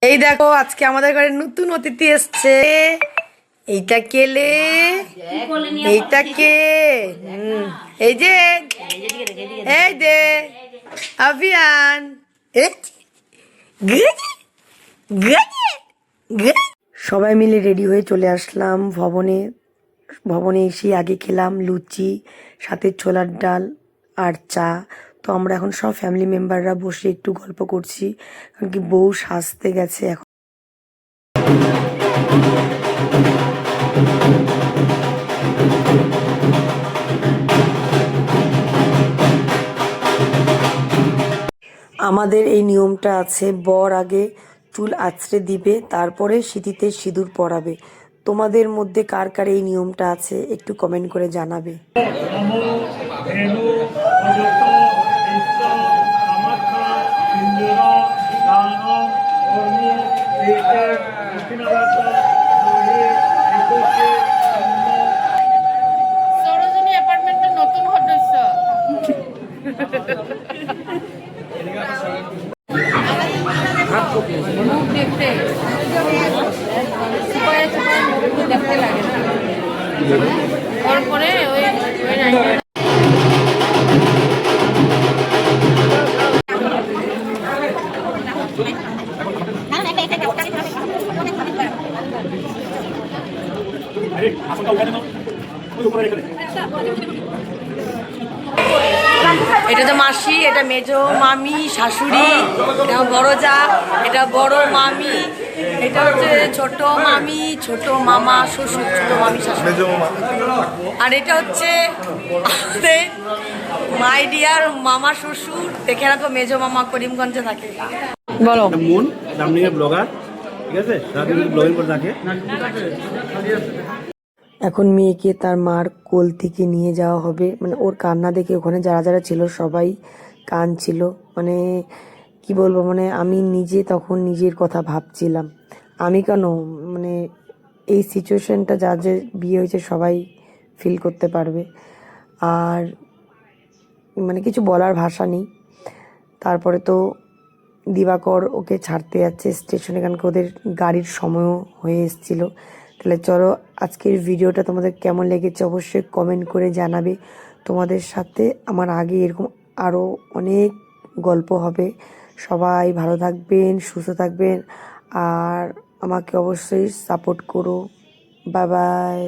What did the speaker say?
এই দেখো আজকে আমাদের ঘরে নতুন অতিথি এসছে। এইটা কেলে, এইটা কে? এই যে এই যে আভিয়ান। সবাই মিলে রেডি হয়ে চলে আসলাম ভবনে। ভবনে এসে আগে খেলাম লুচি, সাথে ছোলার ডাল আর চা। তো আমরা এখন সব ফ্যামিলি মেম্বাররা বসে একটু গল্প করছি, কারণ কি বউ সাজতে গেছে এখন। আমাদের এই নিয়মটা আছে, বর আগে চুল আঁচড়ে দিবে, তারপরে সিঁথিতে সিঁদুর পরাবে। তোমাদের মধ্যে কার কার এই নিয়মটা আছে একটু কমেন্ট করে জানাবে। এটা তো মাসি, এটা মেজো মামি, শাশুড়ি, এটা বড় যা, এটা বড় মামি, এটা হচ্ছে ছোট মামি, ছোট মামা, শ্বশুর, ছোট মামি, শাশুড়ি, আর এটা হচ্ছে মাই ডিয়ার মামা শ্বশুর। দেখে রাখো মেজো মামা করিমগঞ্জে থাকে। বলো মুন দামনিয়া ব্লগার, ঠিক আছে, সারাদিন ব্লগিং করে থাকে। এখন মেয়েকে তার মার কোল থেকে নিয়ে যাওয়া হবে। মানে ওর কান্না দেখে ওখানে যারা যারা ছিল সবাই কাঁদছিল। মানে কি বলবো, মানে আমি নিজে তখন নিজের কথা ভাবছিলাম। আমি কেন, মানে এই সিচুয়েশনটা যাদের বিয়ে হয়েছে সবাই ফিল করতে পারবে। আর মানে কিছু বলার ভাষা নেই। তারপরে তো দিবাকর ওকে ছাড়তে যাচ্ছে স্টেশনে, কারণ ওদের গাড়ির সময়ও হয়ে এসেছিলো। তাহলে চলো, আজকের ভিডিওটা তোমাদের কেমন লেগেছে অবশ্যই কমেন্ট করে জানাবে। তোমাদের সাথে আমার আগে এরকম আরও অনেক গল্প হবে। সবাই ভালো থাকবেন, সুস্থ থাকবেন, আর আমাকে অবশ্যই সাপোর্ট করো। Bye bye.